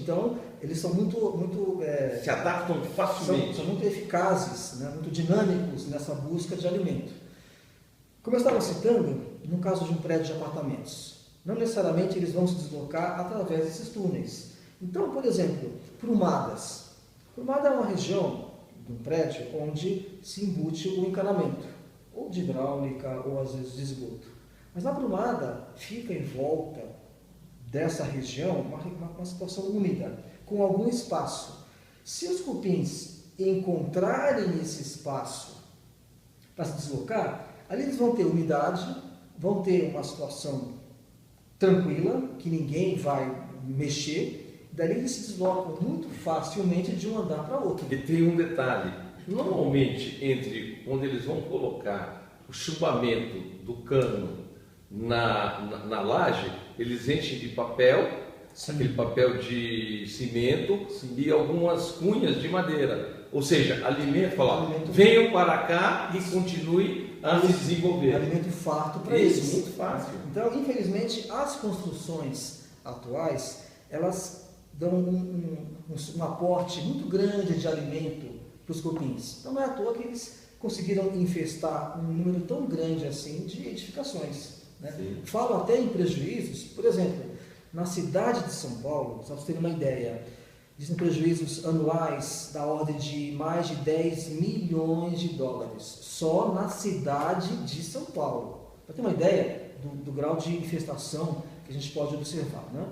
então eles são muito se adaptam facilmente. São muito eficazes, né? Muito dinâmicos nessa busca de alimento. Como eu estava citando, no caso de um prédio de apartamentos, não necessariamente eles vão se deslocar através desses túneis. Então, por exemplo, Prumadas. Prumada é uma região de um prédio onde se embute o encanamento, ou de hidráulica, ou às vezes de esgoto. Mas na Prumada fica em volta dessa região uma situação úmida, com algum espaço. Se os cupins encontrarem esse espaço para se deslocar, ali eles vão ter umidade, vão ter uma situação tranquila, que ninguém vai mexer, dali eles se deslocam muito facilmente de um andar para outro. E tem um detalhe, normalmente entre onde eles vão colocar o chumbamento do cano na laje, eles enchem de papel, sim, aquele papel de cimento, sim, e algumas cunhas de madeira. Ou seja, alimento venham para cá e continue a se desenvolver. Alimento farto para eles. Muito fácil. Então, infelizmente, as construções atuais, elas dão um aporte muito grande de alimento para os cupins. Então, não é à toa que eles conseguiram infestar um número tão grande assim de edificações. Né? Falo até em prejuízos, por exemplo, na cidade de São Paulo, só para vocês terem uma ideia, existem prejuízos anuais da ordem de mais de 10 milhões de dólares, só na cidade de São Paulo. Para ter uma ideia do grau de infestação que a gente pode observar. Né?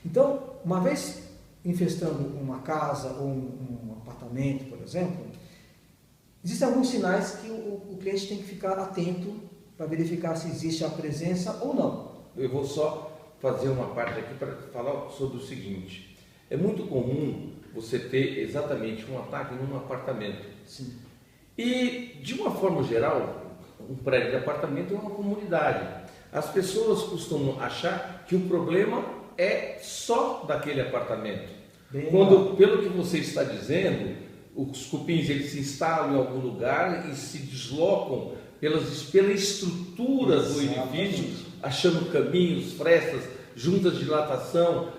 Então, uma vez infestando uma casa ou um apartamento, por exemplo, existem alguns sinais que o cliente tem que ficar atento para verificar se existe a presença ou não. Eu vou só fazer uma parte aqui para falar sobre o seguinte. É muito comum você ter exatamente um ataque num apartamento. Sim. E, de uma forma geral, um prédio de apartamento é uma comunidade. As pessoas costumam achar que o problema é só daquele apartamento. Quando, pelo que você está dizendo, os cupins eles se instalam em algum lugar e se deslocam pela estrutura do edifício, achando caminhos, frestas, juntas de dilatação,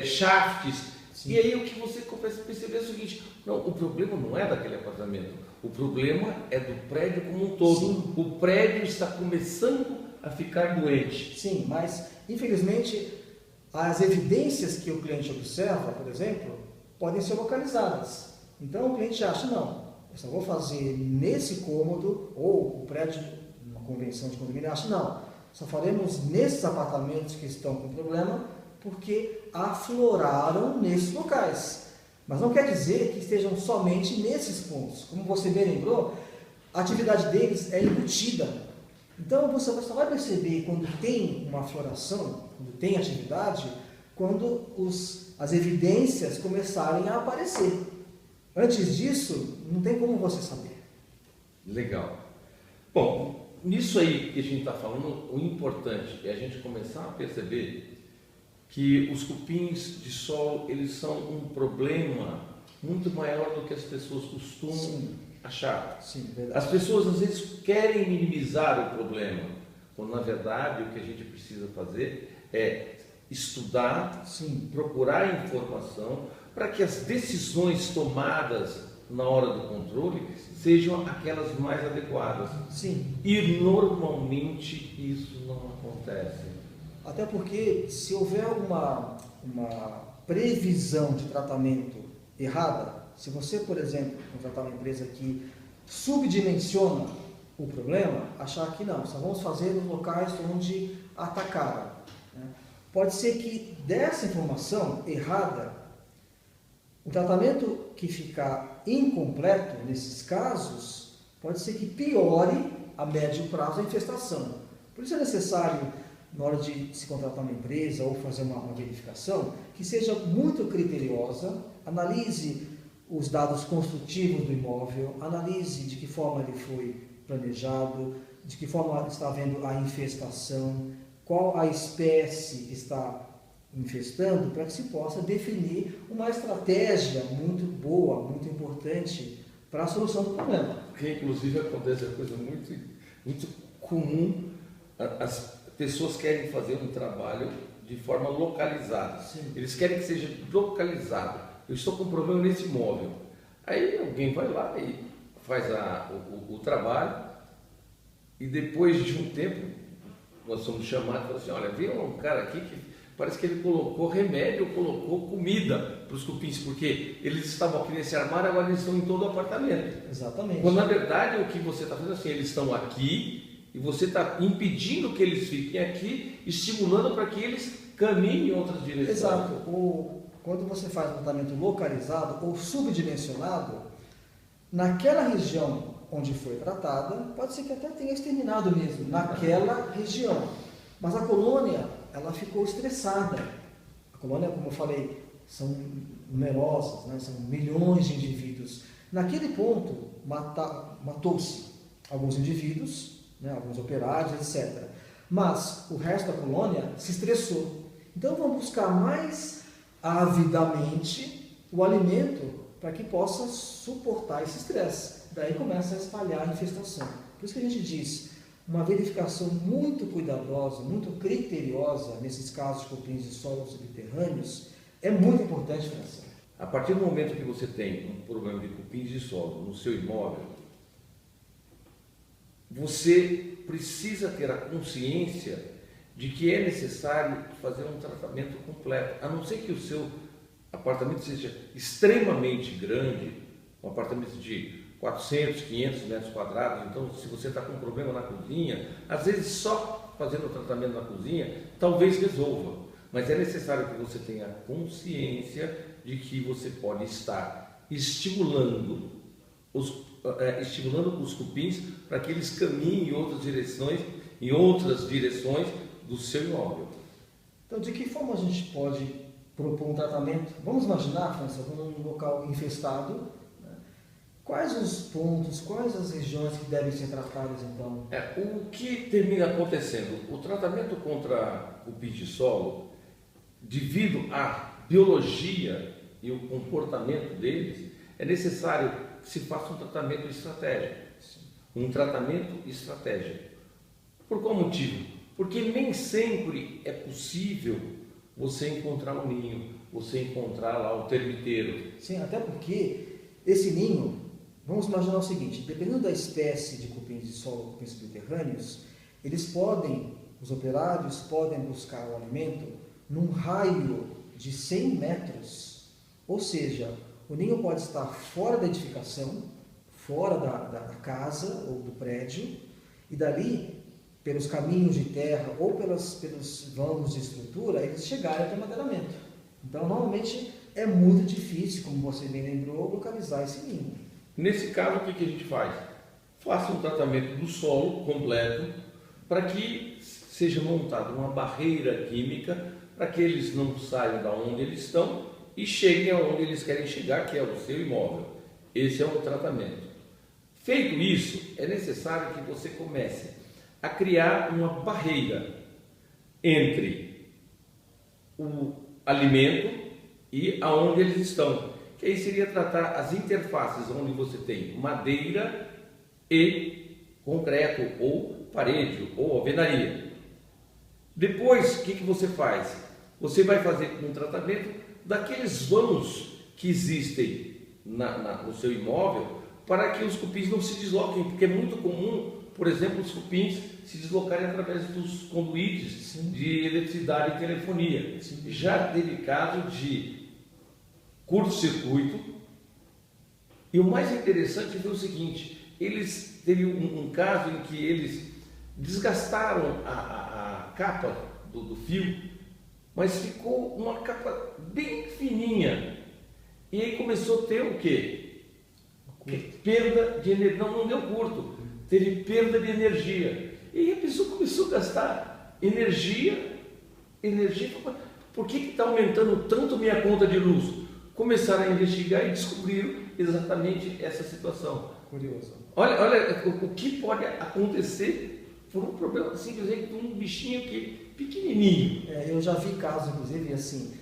shafts. Sim. E aí o que você começa a perceber é o seguinte: não, o problema não é daquele apartamento, o problema é do prédio como um todo. Sim. O prédio está começando a ficar doente. Sim, mas infelizmente as evidências que o cliente observa, por exemplo, podem ser localizadas. Então o cliente acha, não, eu só vou fazer nesse cômodo, ou o prédio, uma convenção de condomínio, acha, não, só faremos nesses apartamentos que estão com problema, porque afloraram nesses locais. Mas não quer dizer que estejam somente nesses pontos. Como você bem lembrou, a atividade deles é embutida. Então você só vai perceber quando tem uma afloração, quando tem atividade, quando as evidências começarem a aparecer. Antes disso, não tem como você saber. Legal. Bom, nisso aí que a gente está falando, o importante é a gente começar a perceber que os cupins de sol, eles são um problema muito maior do que as pessoas costumam achar. Sim, verdade. As pessoas às vezes querem minimizar o problema, quando na verdade o que a gente precisa fazer é estudar, procurar informação, para que as decisões tomadas na hora do controle sejam aquelas mais adequadas. Sim. E normalmente isso não acontece. Até porque se houver uma previsão de tratamento errada, se você, por exemplo, contratar uma empresa que subdimensiona o problema, achar que não, só vamos fazer nos locais onde atacaram. Né? Pode ser que dessa informação errada, o tratamento que ficar incompleto nesses casos, pode ser que piore a médio prazo a infestação. Por isso é necessário, na hora de se contratar uma empresa ou fazer uma verificação, que seja muito criteriosa, analise os dados construtivos do imóvel, analise de que forma ele foi planejado, de que forma está havendo a infestação, qual a espécie que está infestando, para que se possa definir uma estratégia muito boa, muito importante para a solução do problema. Porque inclusive acontece uma coisa muito comum, as pessoas querem fazer um trabalho de forma localizada. Sim. Eles querem que seja localizado. Eu estou com um problema nesse imóvel. Aí alguém vai lá e faz o trabalho e depois de um tempo nós somos chamados e falamos assim, olha, veio um cara aqui que parece que ele colocou remédio, colocou comida para os cupins, porque eles estavam aqui nesse armário, agora eles estão em todo o apartamento. Exatamente. Quando na verdade o que você está fazendo assim, eles estão aqui e você está impedindo que eles fiquem aqui, estimulando para que eles caminhem em outras direções. Exato. Quando você faz um tratamento localizado ou subdimensionado, naquela região onde foi tratada, pode ser que até tenha exterminado mesmo, naquela região. Mas a colônia, ela ficou estressada. A colônia, como eu falei, são numerosas, né? São milhões de indivíduos. Naquele ponto, matou-se alguns indivíduos, né? Alguns operários, etc. Mas o resto da colônia se estressou. Então vão buscar mais avidamente o alimento para que possa suportar esse estresse. Daí começa a espalhar a infestação. Por isso que a gente diz, uma verificação muito cuidadosa, muito criteriosa nesses casos de cupins de solos subterrâneos é muito importante, França. A partir do momento que você tem um problema de cupins de solo no seu imóvel, você precisa ter a consciência de que é necessário fazer um tratamento completo, a não ser que o seu apartamento seja extremamente grande, um apartamento de 400, 500 metros quadrados, então se você está com um problema na cozinha, às vezes só fazendo o tratamento na cozinha, talvez resolva, mas é necessário que você tenha consciência de que você pode estar estimulando os cupins para que eles caminhem em outras direções do seu imóvel. Então, de que forma a gente pode propor um tratamento? Vamos imaginar, França, num local infestado, né? Quais os pontos, quais as regiões que devem ser tratadas, então? O que termina acontecendo? O tratamento contra cupins de solo, devido à biologia e o comportamento deles, é necessário que se faça um tratamento estratégico. Um tratamento estratégico. Por qual motivo? Porque nem sempre é possível você encontrar um ninho, você encontrar lá o termiteiro. Sim, até porque esse ninho, vamos imaginar o seguinte, dependendo da espécie de cupins de solo, cupins subterrâneos, os operários podem buscar o alimento num raio de 100 metros, ou seja, o ninho pode estar fora da edificação, fora da casa ou do prédio, e dali, pelos caminhos de terra ou pelos vãos de estrutura, eles chegarem até o madeiramento. Então, normalmente, é muito difícil, como você bem lembrou, localizar esse ninho. Nesse caso, o que a gente faz? Faça um tratamento do solo completo para que seja montada uma barreira química para que eles não saiam da onde eles estão e cheguem aonde eles querem chegar, que é o seu imóvel. Esse é o tratamento. Feito isso, é necessário que você comece a criar uma barreira entre o alimento e aonde eles estão. Que aí seria tratar as interfaces onde você tem madeira e concreto, ou parede, ou alvenaria. Depois, o que você faz? Você vai fazer um tratamento daqueles vãos que existem no seu imóvel para que os cupins não se desloquem, porque é muito comum, por exemplo, os cupins se deslocarem através dos conduítes Sim. de eletricidade e telefonia. Sim. Já teve caso de curto-circuito, e o mais interessante foi o seguinte, eles teve um caso em que eles desgastaram a capa do fio, mas ficou uma capa bem fininha, e aí começou a ter o quê? Perda de energia, não deu curto, teve perda de energia, e aí a pessoa começou a gastar energia, por que está aumentando tanto minha conta de luz? Começaram a investigar e descobriram exatamente essa situação. Curioso. Olha o que pode acontecer por um problema simplesmente de um bichinho que pequenininho. Eu já vi casos, inclusive, assim,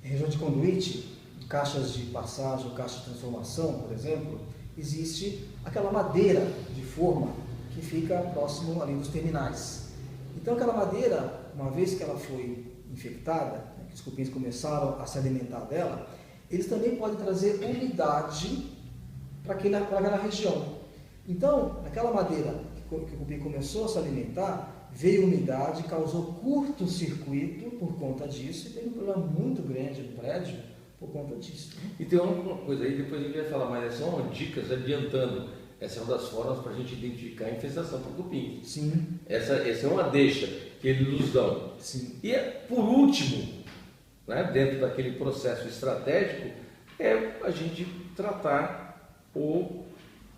em região de conduíte, caixas de passagem, caixas de transformação, por exemplo, existe aquela madeira de forma que fica próximo ali dos terminais. Então aquela madeira, uma vez que ela foi infectada, né, que os cupins começaram a se alimentar dela, eles também podem trazer umidade para aquela região. Então, naquela madeira que o cupim começou a se alimentar, veio umidade, causou curto-circuito por conta disso, e teve um problema muito grande no prédio por conta disso. E tem uma coisa aí, depois a gente vai falar, mas são dicas adiantando. Essa é uma das formas para a gente identificar a infestação por cupim. Sim. Essa é uma deixa que eles nos dão. Sim. E por último, né, dentro daquele processo estratégico, é a gente tratar o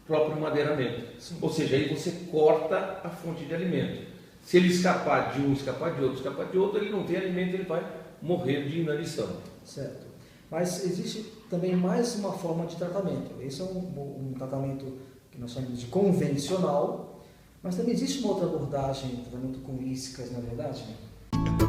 próprio madeiramento. Sim. Ou seja, aí você corta a fonte de alimento. Se ele escapar de um, escapar de outro, ele não tem alimento, ele vai morrer de inanição. Certo. Mas existe também mais uma forma de tratamento. Esse é um tratamento que nós chamamos de convencional, mas também existe uma outra abordagem, tratamento com iscas, na verdade, né?